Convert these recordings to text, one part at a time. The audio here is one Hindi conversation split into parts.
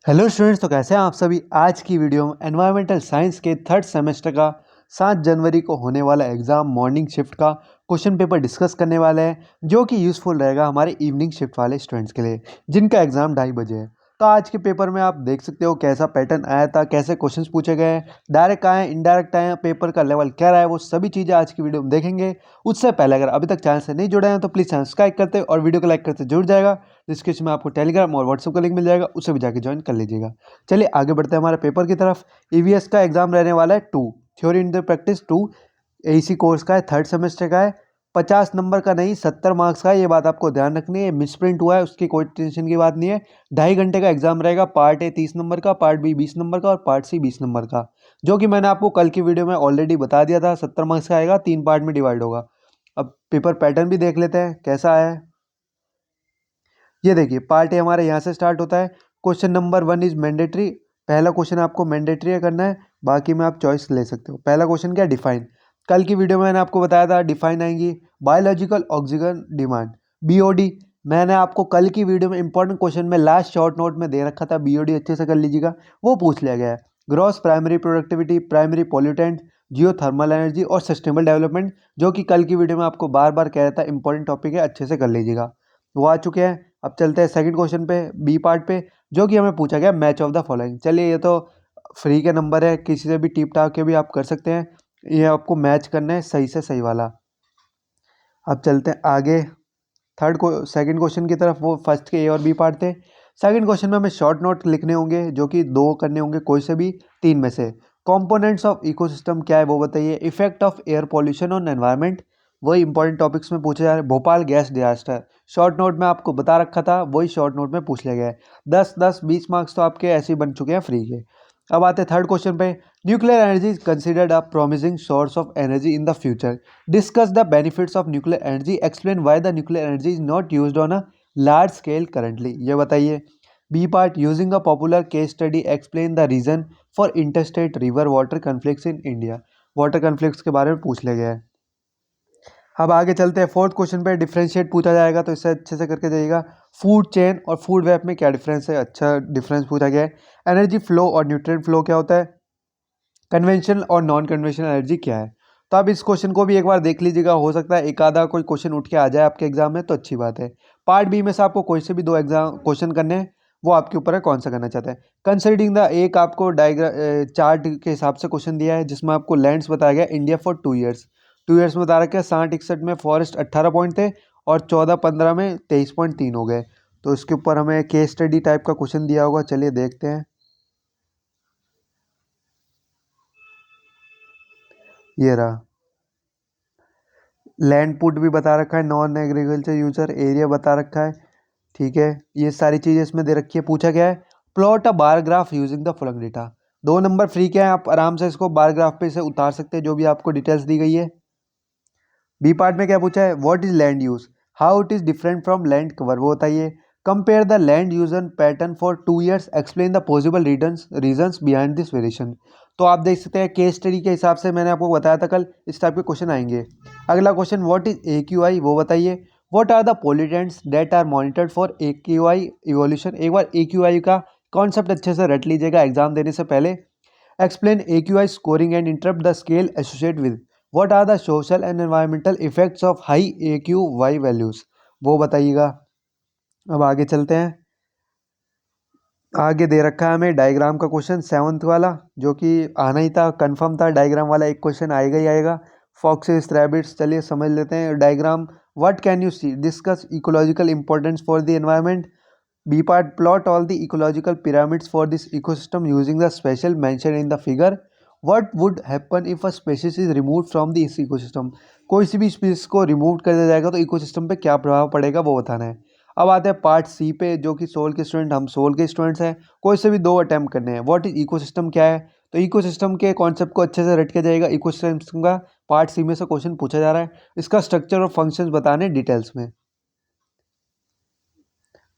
हेलो स्टूडेंट्स, तो कैसे हैं आप सभी। आज की वीडियो में एनवायरमेंटल साइंस के थर्ड सेमेस्टर का 7 जनवरी को होने वाला एग्ज़ाम मॉर्निंग शिफ्ट का क्वेश्चन पेपर डिस्कस करने वाले हैं, जो कि यूज़फुल रहेगा हमारे इवनिंग शिफ्ट वाले स्टूडेंट्स के लिए जिनका एग्ज़ाम 2:30 बजे है। तो आज के पेपर में आप देख सकते हो कैसा पैटर्न आया था, कैसे क्वेश्चंस पूछे गए हैं, डायरेक्ट आए, इनडायरेक्ट आए हैं, पेपर का लेवल क्या रहा है, वो सभी चीज़ें आज की वीडियो में देखेंगे। उससे पहले अगर अभी तक चैनल से नहीं जुड़े हैं तो प्लीज़ चैनल सब्सक्राइब करते और वीडियो को लाइक करते जुड़ जाएगा। डिस्क्रिप्शन में आपको टेलीग्राम और व्हाट्सएप का लिंक मिल जाएगा, उसे भी जाके ज्वाइन कर लीजिएगा। चलिए आगे बढ़ते हैं हमारे पेपर की तरफ। ईवीएस का एग्जाम रहने वाला है 2, theory in the practice 2, AC course का है, थर्ड सेमेस्टर का है। 50 नंबर का नहीं, 70 मार्क्स का है, ये बात आपको ध्यान रखनी है। मिस प्रिंट हुआ है उसकी कोई टेंशन की बात नहीं है। 2.5 घंटे का एग्जाम रहेगा। पार्ट ए 30 नंबर का, पार्ट बी 20 नंबर का और पार्ट सी 20 नंबर का, जो कि मैंने आपको कल की वीडियो में ऑलरेडी बता दिया था। 70 मार्क्स का आएगा, 3 पार्ट में डिवाइड होगा। अब पेपर पैटर्न भी देख लेते हैं कैसा है। ये देखिए, पार्ट ए हमारे यहाँ से स्टार्ट होता है। Question number 1 is mandatory. पहला क्वेश्चन आपको मैंडेटरी करना है, बाकी में आप चॉइस ले सकते हो। पहला क्वेश्चन क्या है, डिफाइन। कल की वीडियो में मैंने आपको बताया था डिफाइन आएंगी बायोलॉजिकल ऑक्सीजन डिमांड, बीओडी। मैंने आपको कल की वीडियो में इंपॉर्टेंट क्वेश्चन में लास्ट शॉर्ट नोट में दे रखा था, बीओडी अच्छे से कर लीजिएगा, वो पूछ लिया गया है। Gross primary productivity, primary pollutant, geothermal energy और सस्टेनेबल डेवलपमेंट, जो कि कल की वीडियो में आपको बार बार कह रहा था इंपॉर्टेंट टॉपिक है, अच्छे से कर लीजिएगा, वो आ चुके हैं। अब चलते हैं सेकंड क्वेश्चन पे, बी पार्ट पे, जो कि हमें पूछा गया मैच ऑफ द फॉलोइंग। चलिए, ये तो फ्री के नंबर है, किसी से भी टिप टाप के भी आप कर सकते हैं। ये आपको मैच करना है सही से सही वाला। अब चलते हैं आगे थर्ड को सेकंड क्वेश्चन की तरफ। वो फर्स्ट के ए और बी पार्ट थे। सेकंड क्वेश्चन में हमें शॉर्ट नोट लिखने होंगे, जो कि 2 करने होंगे, कोई से भी 3 में से। कंपोनेंट्स ऑफ इकोसिस्टम क्या है वो बताइए। Effect of air pollution on environment, वही इंपॉर्टेंट टॉपिक्स में पूछे जा रहे हैं। Bhopal gas disaster, short note में आपको बता रखा था, वही शॉर्ट नोट में पूछ लिया गया है। 10-10 20 मार्क्स तो आपके ऐसे ही बन चुके हैं फ्री के। अब आते हैं थर्ड क्वेश्चन पे। Nuclear energy is considered a promising source of energy in the future. Discuss the benefits of nuclear energy, explain why the nuclear energy is not used on a large scale currently, ये बताइए। B part, using a popular case study explain the reason for interstate river water conflicts in India. Water conflicts के बारे में पूछ लिया गया है। अब आगे चलते हैं फोर्थ क्वेश्चन पे। डिफरेंशिएट पूछा जाएगा, तो इसे अच्छे से करके जाइएगा। फूड चेन और फूड वेब में क्या डिफरेंस है, अच्छा डिफरेंस पूछा गया है। एनर्जी फ्लो और न्यूट्रिएंट फ्लो क्या होता है। कन्वेंशनल और नॉन कन्वेंशनल एनर्जी क्या है। तो आप इस क्वेश्चन को भी एक बार देख लीजिएगा, हो सकता है एक आधा कोई क्वेश्चन उठ के आ जाए आपके एग्जाम में, तो अच्छी बात है। पार्ट बी में से आपको कोई से भी 2 एग्जाम क्वेश्चन करने हैं, वो आपके ऊपर है कौन सा करना चाहते हैं। कंसिडरिंग द, एक आपको डायग्राम चार्ट के हिसाब से क्वेश्चन दिया है, जिसमें आपको लैंड्स बताया गया इंडिया फॉर 2 ईयर्स। 2 ईयर्स में बता रखा है 60-61 में फॉरेस्ट 18 पॉइंट थे और 14-15 में 23.3 हो गए। तो इसके ऊपर हमें केस स्टडी टाइप का क्वेश्चन दिया होगा, चलिए देखते हैं। ये रहा, लैंड पुट भी बता रखा है, नॉन एग्रीकल्चर यूजर एरिया बता रखा है, ठीक है। ये सारी चीज़ें इसमें दे रखी है। पूछा गया है plot a bar graph using the following data. 2 number free के हैं, आप आराम से इसको बार ग्राफ पे से उतार सकते हैं, जो भी आपको डिटेल्स दी गई है। बी पार्ट में क्या पूछा है, what is land use, how it is different from land cover, वो बताइए। Compare the land use and pattern for 2 years, explain the possible reasons behind this variation. तो आप देख सकते हैं केस स्टडी के हिसाब से, मैंने आपको बताया था कल, इस टाइप के क्वेश्चन आएंगे। अगला क्वेश्चन, व्हाट इज AQI, वो बताइए। What are the pollutants that are monitored for AQI evolution. एक बार AQI का कॉन्सेप्ट अच्छे से रट लीजिएगा एग्जाम देने से पहले। Explain AQI scoring and interpret the scale associate with. What are the social and environmental effects of high AQI values, वो बताइएगा। अब आगे चलते हैं। आगे दे रखा है हमें डायग्राम का क्वेश्चन 7th वाला, जो कि आना ही था, कंफर्म था, डायग्राम वाला एक क्वेश्चन आएगा ही आएगा। फॉक्सेस, रैबिट्स, चलिए समझ लेते हैं diagram. What can you see, discuss ecological importance for the environment. B part, plot all the ecological pyramids for this ecosystem using the special mention in the figure. What would happen if a species is remove from this ecosystem. कोई सी भी स्पीसीज को रिमूव कर दिया जाएगा तो इकोसिस्टम पे क्या प्रभाव पड़ेगा, वो बताना है। अब आते हैं पार्ट सी पे, जो कि सोल के स्टूडेंट, हम सोल के स्टूडेंट्स हैं, कोई से भी 2 अटैम्प्ट करने हैं। व्हाट इज इकोसिस्टम क्या है, तो इकोसिस्टम के कॉन्सेप्ट को अच्छे से रट के जाएगा। इकोसिस्टम का पार्ट सी में से क्वेश्चन पूछा जा रहा है, इसका स्ट्रक्चर और फंक्शंस बताने डिटेल्स में।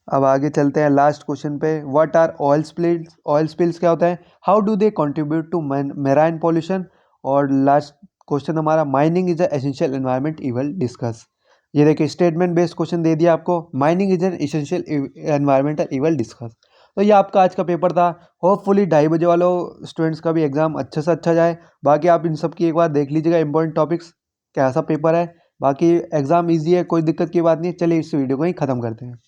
अब आगे चलते हैं लास्ट क्वेश्चन पे। What are oil spills, oil spills क्या होता है, how do they contribute to marine pollution. और लास्ट क्वेश्चन हमारा, mining is a essential environment evil, discuss. ये देखिए स्टेटमेंट बेस्ड क्वेश्चन दे दिया आपको, mining is an essential environmental evil, discuss. तो ये आपका आज का पेपर था। होपफुली 2:30 बजे वालों स्टूडेंट्स का भी एग्ज़ाम अच्छे से अच्छा जाए। बाकी आप इन सब की एक बार देख लीजिएगा इंपॉर्टेंट टॉपिक्स, कैसा पेपर है। बाकी एग्ज़ाम ईजी है, कोई दिक्कत की बात नहीं है। चलिए इस वीडियो को ही ख़त्म करते हैं।